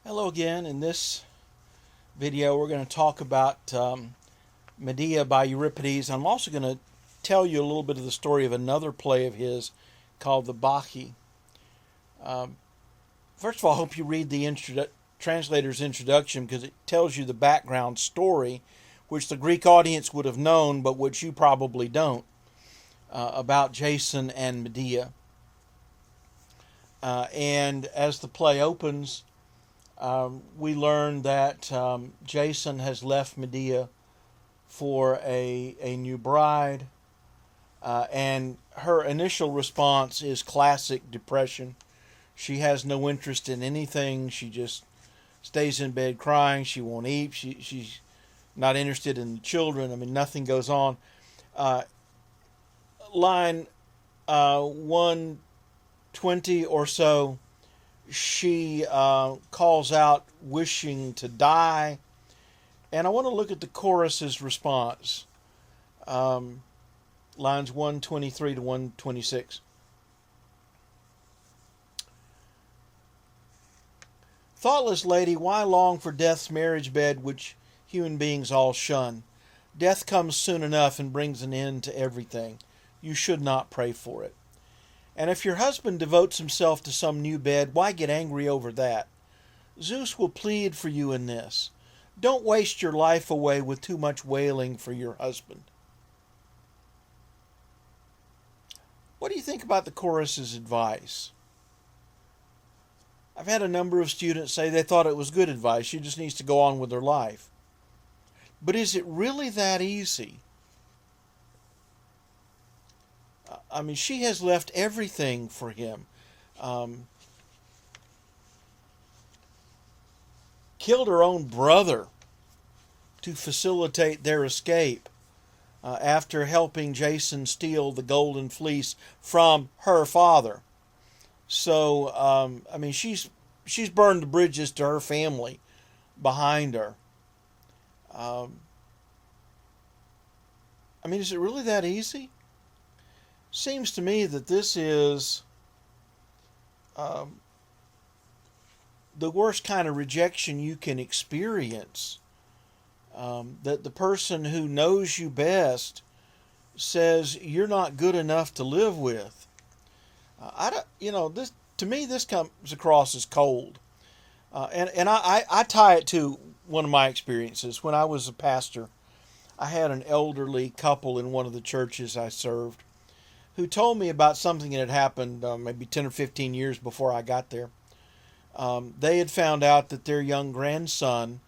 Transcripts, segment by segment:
Hello again. In this video, we're going to talk about Medea by Euripides. I'm also going to tell you a little bit of the story of another play of his called the Bacchae. First of all, I hope you read the translator's introduction because it tells you the background story, which the Greek audience would have known, but which you probably don't, about Jason and Medea. And as the play opens, we learn that Jason has left Medea for a new bride, and her initial response is classic depression. She has no interest in anything. She just stays in bed crying. She won't eat. She's not interested in the children. I mean, nothing goes on. Line 120 or so, she calls out wishing to die. And I want to look at the chorus's response. Lines 123 to 126. Thoughtless lady, why long for death's marriage bed which human beings all shun? Death comes soon enough and brings an end to everything. You should not pray for it. And if your husband devotes himself to some new bed, why get angry over that? Zeus will plead for you in this. Don't waste your life away with too much wailing for your husband. What do you think about the chorus's advice? I've had a number of students say they thought it was good advice. She just needs to go on with her life. But is it really that easy? I mean, she has left everything for him. Killed her own brother to facilitate their escape after helping Jason steal the golden fleece from her father. So, I mean, she's burned the bridges to her family behind her. I mean, is it really that easy? Seems to me that this is the worst kind of rejection you can experience. That the person who knows you best says you're not good enough to live with. This to me this comes across as cold, and I tie it to one of my experiences when I was a pastor. I had an elderly couple in one of the churches I served who told me about something that had happened maybe 10 or 15 years before I got there. They had found out that their young grandson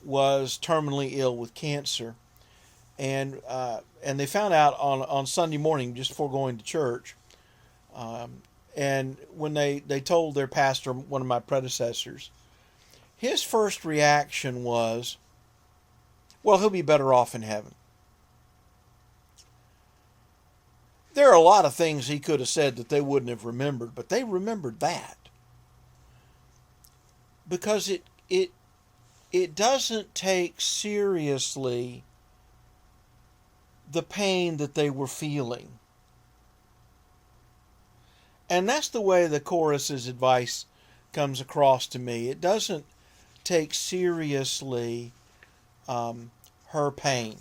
was terminally ill with cancer, and they found out on Sunday morning just before going to church. And when they told their pastor, one of my predecessors, his first reaction was, well, he'll be better off in heaven. There are a lot of things he could have said that they wouldn't have remembered, but they remembered that. Because it doesn't take seriously the pain that they were feeling. And that's the way the chorus's advice comes across to me. It doesn't take seriously her pain.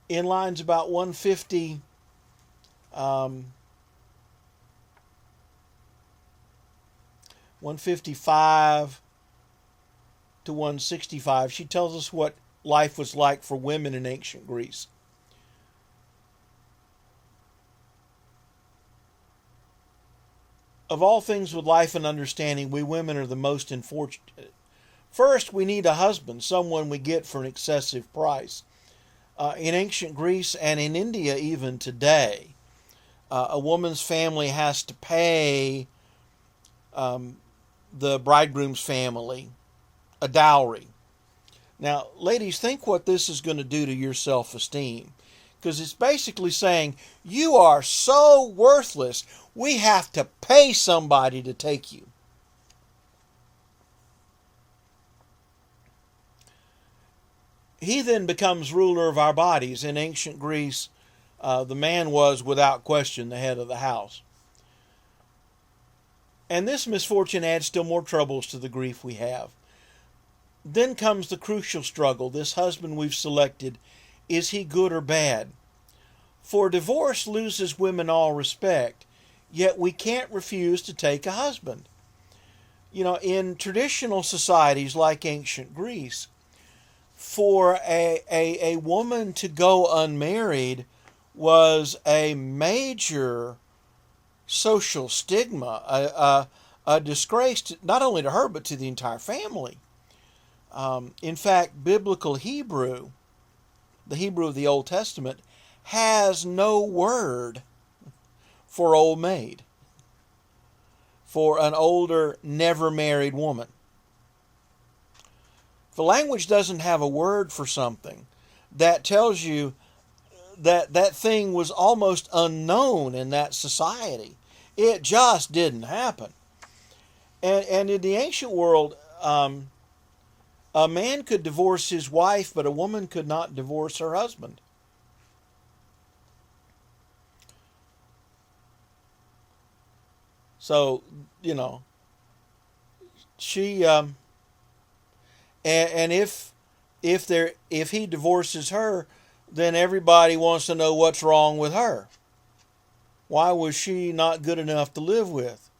In lines about 150, 155 to 165, she tells us what life was like for women in ancient Greece. Of all things with life and understanding, we women are the most unfortunate. First, we need a husband, someone we get for an excessive price. In ancient Greece and in India even today, a woman's family has to pay the bridegroom's family a dowry. Now, ladies, think what this is going to do to your self-esteem. Because it's basically saying, you are so worthless, we have to pay somebody to take you. He then becomes ruler of our bodies. In ancient Greece, The man was, without question, the head of the house. And this misfortune adds still more troubles to the grief we have. Then comes the crucial struggle. This husband we've selected, is he good or bad? For divorce loses women all respect, yet we can't refuse to take a husband. In traditional societies like ancient Greece, for a woman to go unmarried was a major social stigma, a disgrace not only to her but to the entire family. In fact, biblical Hebrew, the Hebrew of the Old Testament, has no word for old maid, for an older, never married woman. If the language doesn't have a word for something, that tells you that that thing was almost unknown in that society. It just didn't happen. And in the ancient world, a man could divorce his wife, but a woman could not divorce her husband. So, she and if he divorces her, then everybody wants to know what's wrong with her. Why was she not good enough to live with?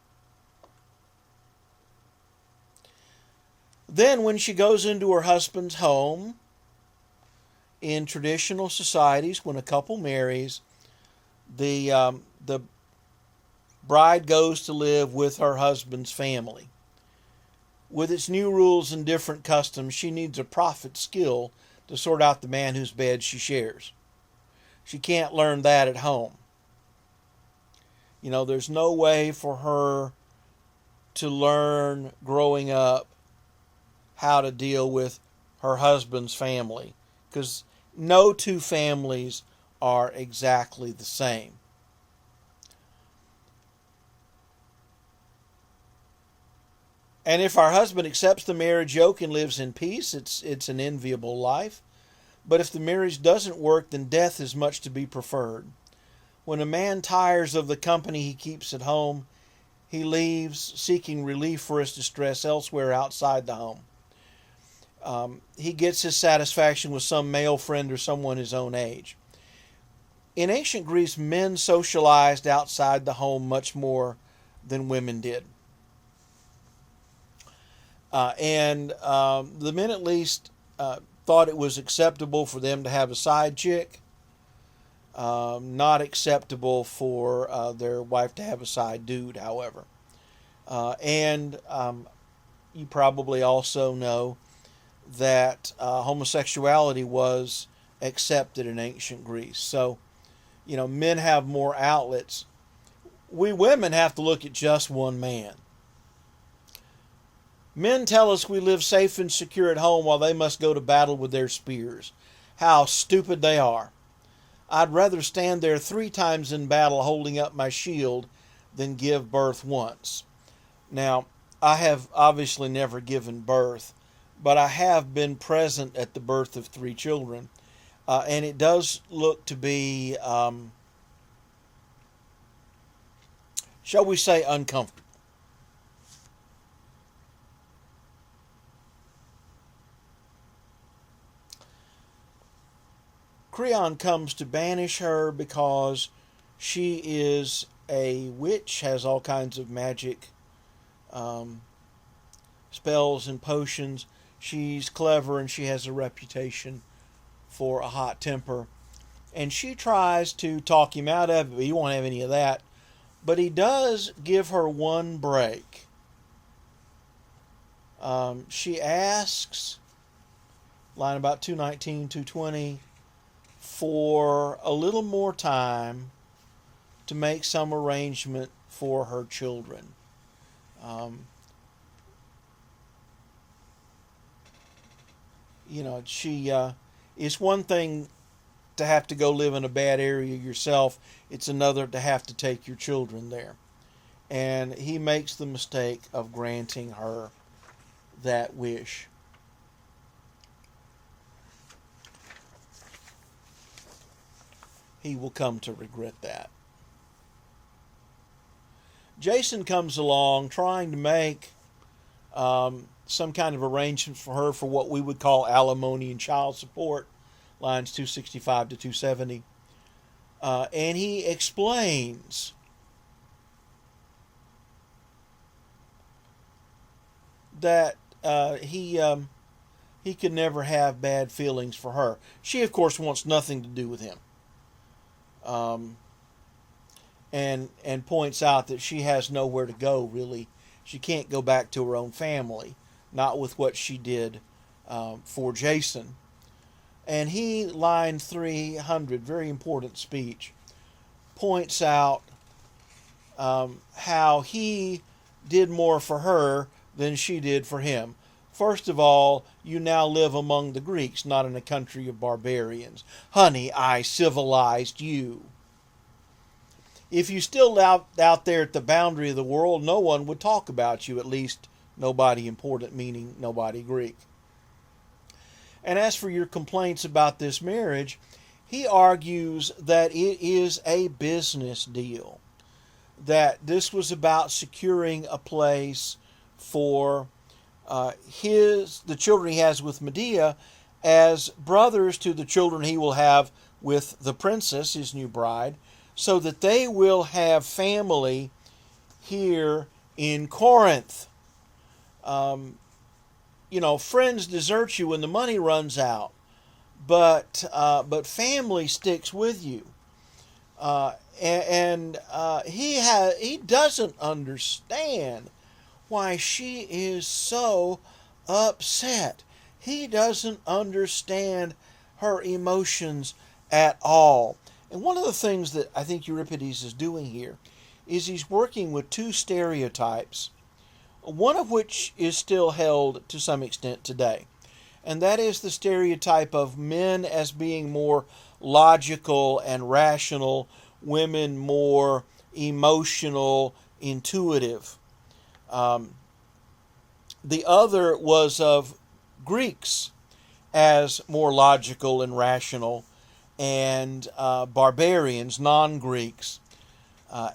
Then when she goes into her husband's home, in traditional societies, when a couple marries, the bride goes to live with her husband's family. With its new rules and different customs, she needs a prophet's skill to sort out the man whose bed she shares. She can't learn that at home. There's no way for her to learn growing up how to deal with her husband's family, because no two families are exactly the same. And if our husband accepts the marriage yoke and lives in peace, it's an enviable life. But if the marriage doesn't work, then death is much to be preferred. When a man tires of the company he keeps at home, he leaves, seeking relief for his distress elsewhere outside the home. He gets his satisfaction with some male friend or someone his own age. In ancient Greece, men socialized outside the home much more than women did. The men at least thought it was acceptable for them to have a side chick, not acceptable for their wife to have a side dude, however. You probably also know that homosexuality was accepted in ancient Greece. So, men have more outlets. We women have to look at just one man. Men tell us we live safe and secure at home while they must go to battle with their spears. How stupid they are. I'd rather stand there 3 times in battle holding up my shield than give birth once. Now, I have obviously never given birth, but I have been present at the birth of 3 children. And it does look to be, shall we say, uncomfortable. Creon comes to banish her because she is a witch, has all kinds of magic spells and potions. She's clever and she has a reputation for a hot temper. And she tries to talk him out of it, but he won't have any of that. But he does give her one break. She asks, line about 219, 220, for a little more time to make some arrangement for her children. It's one thing to have to go live in a bad area yourself. It's another to have to take your children there. And he makes the mistake of granting her that wish. he will come to regret that. Jason comes along trying to make some kind of arrangement for her for what we would call alimony and child support, lines 265 to 270. And he explains that he could never have bad feelings for her. She, of course, wants nothing to do with him. And points out that she has nowhere to go, really. She can't go back to her own family, not with what she did for Jason. And he, line 300, very important speech, points out how he did more for her than she did for him. First of all, you now live among the Greeks, not in a country of barbarians. Honey, I civilized you. If you still out there at the boundary of the world, no one would talk about you, at least nobody important, meaning nobody Greek. And as for your complaints about this marriage, he argues that it is a business deal, that this was about securing a place for the children he has with Medea as brothers to the children he will have with the princess, his new bride, so that they will have family here in Corinth. Friends desert you when the money runs out, but family sticks with you. He doesn't understand why she is so upset. He doesn't understand her emotions at all. And one of the things that I think Euripides is doing here is he's working with two stereotypes, one of which is still held to some extent today. And that is the stereotype of men as being more logical and rational, women more emotional, intuitive. The other was of Greeks as more logical and rational, and barbarians, non-Greeks,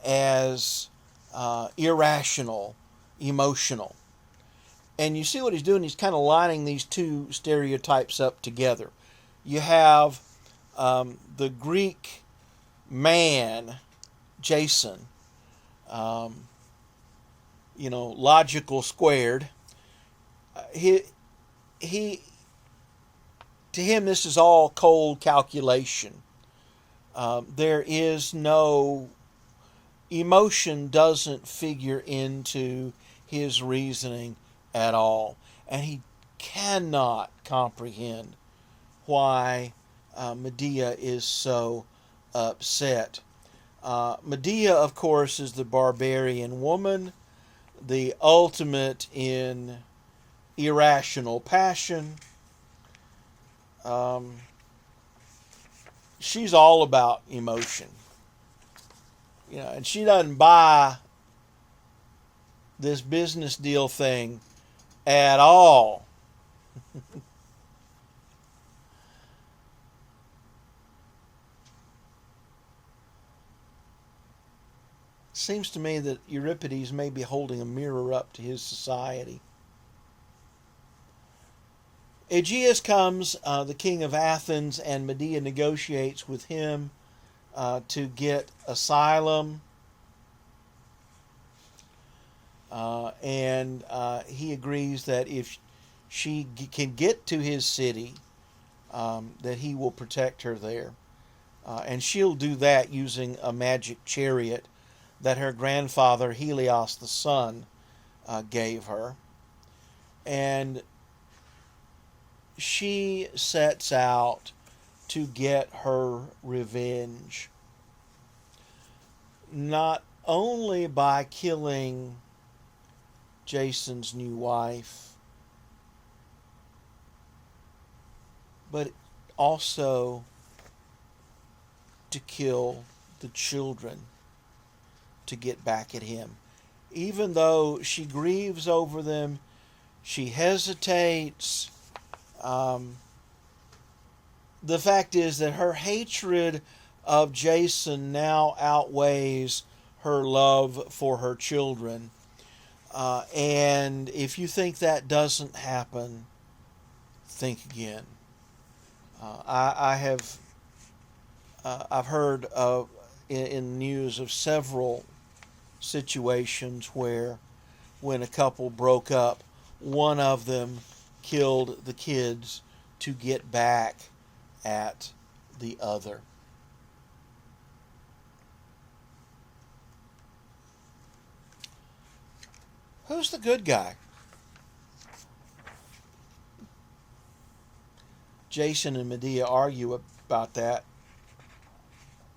as irrational, emotional. And you see what he's doing? He's kind of lining these two stereotypes up together. You have the Greek man, Jason, logical squared. To him, this is all cold calculation. There is no emotion, doesn't figure into his reasoning at all. And he cannot comprehend why Medea is so upset. Medea, of course, is the barbarian woman, the ultimate in irrational passion. She's all about emotion. And she doesn't buy this business deal thing at all. Seems to me that Euripides may be holding a mirror up to his society. Aegeus comes, the king of Athens, and Medea negotiates with him to get asylum. And he agrees that if she can get to his city, that he will protect her there. And she'll do that using a magic chariot that her grandfather, Helios the sun, gave her. And she sets out to get her revenge, not only by killing Jason's new wife, but also to kill the children to get back at him. Even though she grieves over them, she hesitates. The fact is that her hatred of Jason now outweighs her love for her children. And if you think that doesn't happen, think again. I have I've heard of in news of several situations where when a couple broke up, one of them killed the kids to get back at the other. Who's the good guy? Jason and Medea argue about that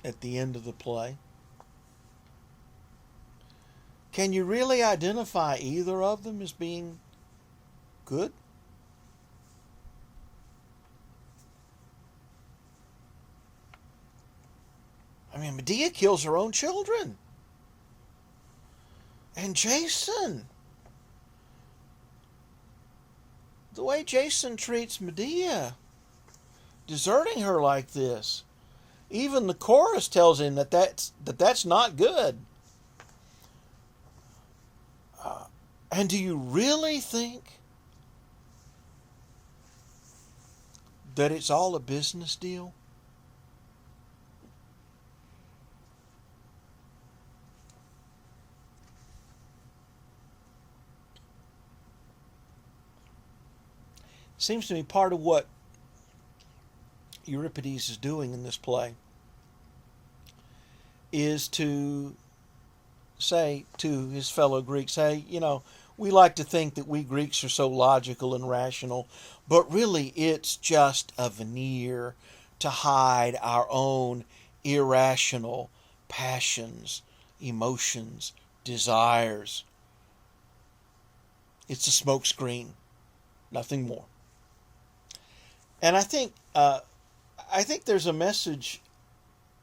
at the end of the play. Can you really identify either of them as being good? I mean, Medea kills her own children. And Jason, the way Jason treats Medea, deserting her like this. Even the chorus tells him that's not good. And do you really think that it's all a business deal? Seems to me part of what Euripides is doing in this play is to say to his fellow Greeks, hey, we like to think that we Greeks are so logical and rational, but really it's just a veneer to hide our own irrational passions, emotions, desires. It's a smokescreen, nothing more. And I think there's a message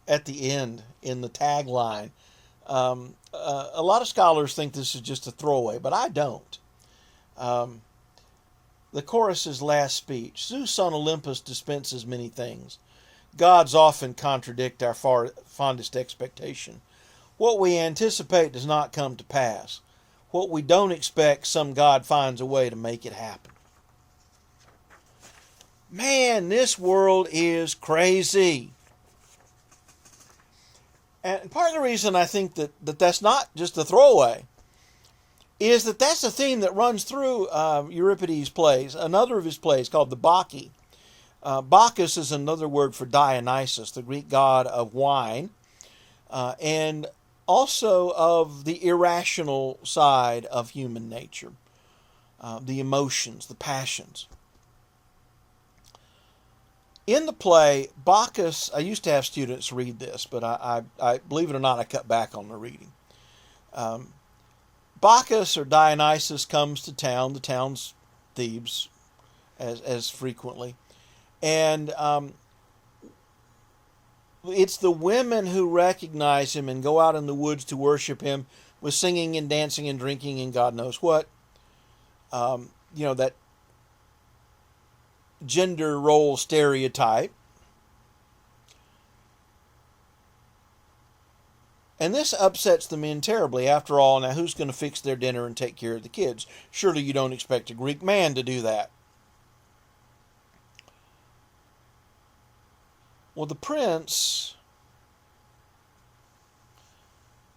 at the end in the tagline. A lot of scholars think this is just a throwaway, but I don't. The chorus's last speech: Zeus on Olympus dispenses many things. Gods often contradict our fondest expectation. What we anticipate does not come to pass. What we don't expect, some god finds a way to make it happen. Man, this world is crazy. And part of the reason I think that that's not just a throwaway is that that's a theme that runs through Euripides' plays, another of his plays called the Bacchae. Bacchus is another word for Dionysus, the Greek god of wine, and also of the irrational side of human nature, the emotions, the passions. In the play, Bacchus, I used to have students read this, but I believe it or not, I cut back on the reading. Bacchus or Dionysus comes to town, the town's Thebes, as frequently, and it's the women who recognize him and go out in the woods to worship him with singing and dancing and drinking and God knows what. That gender role stereotype. And this upsets the men terribly. After all, now who's going to fix their dinner and take care of the kids? Surely you don't expect a Greek man to do that. Well, the prince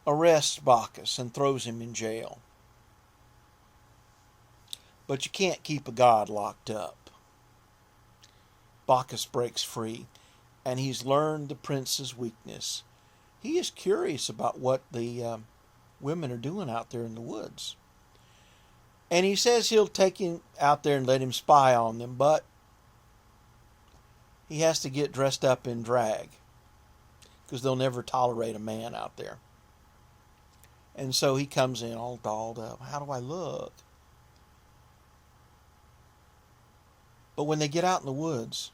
arrests Bacchus and throws him in jail. But you can't keep a god locked up. Bacchus breaks free, and he's learned the prince's weakness. He is curious about what the women are doing out there in the woods. And he says he'll take him out there and let him spy on them, but he has to get dressed up in drag because they'll never tolerate a man out there. And so he comes in all dolled up. How do I look? But when they get out in the woods,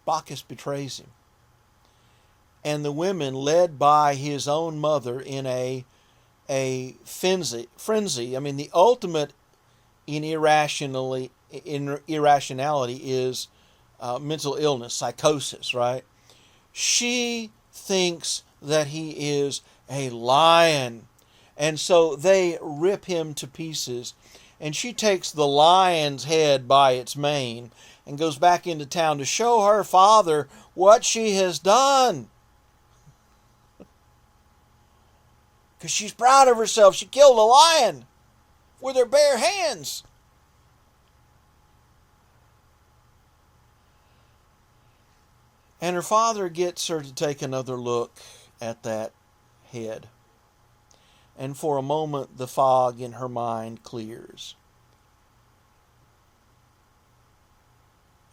Bacchus betrays him. And the women, led by his own mother in a frenzy. I mean, the ultimate in irrationality is mental illness, psychosis, right? She thinks that he is a lion. And so they rip him to pieces. And she takes the lion's head by its mane and goes back into town to show her father what she has done. Because she's proud of herself. She killed a lion with her bare hands. And her father gets her to take another look at that head. And for a moment, the fog in her mind clears.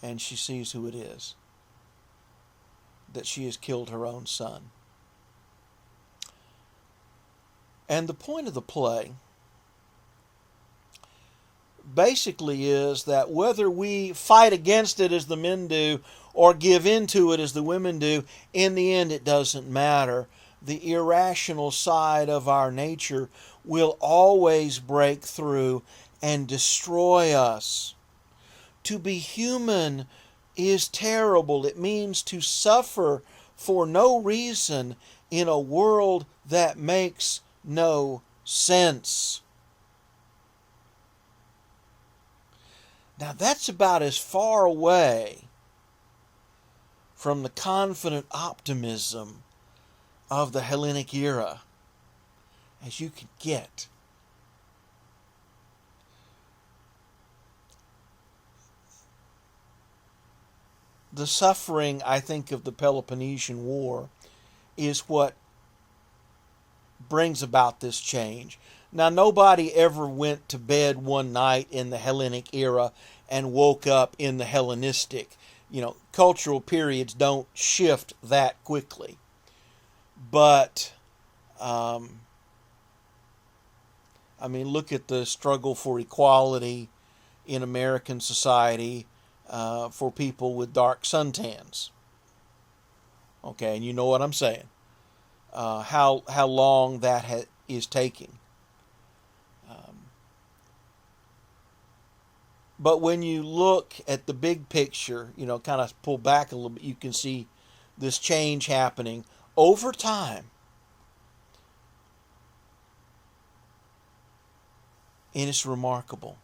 And she sees who it is. That she has killed her own son. And the point of the play basically is that whether we fight against it as the men do or give into it as the women do, in the end it doesn't matter. The irrational side of our nature will always break through and destroy us. To be human is terrible. It means to suffer for no reason in a world that makes no sense. Now that's about as far away from the confident optimism of the Hellenic era as you could get. The suffering, I think, of the Peloponnesian War is what brings about this change. Now, nobody ever went to bed one night in the Hellenic era and woke up in the Hellenistic. Cultural periods don't shift that quickly. But, look at the struggle for equality in American society for people with dark suntans. Okay, and you know what I'm saying. How long that is taking. But when you look at the big picture, kind of pull back a little bit, you can see this change happening over time. And it's remarkable.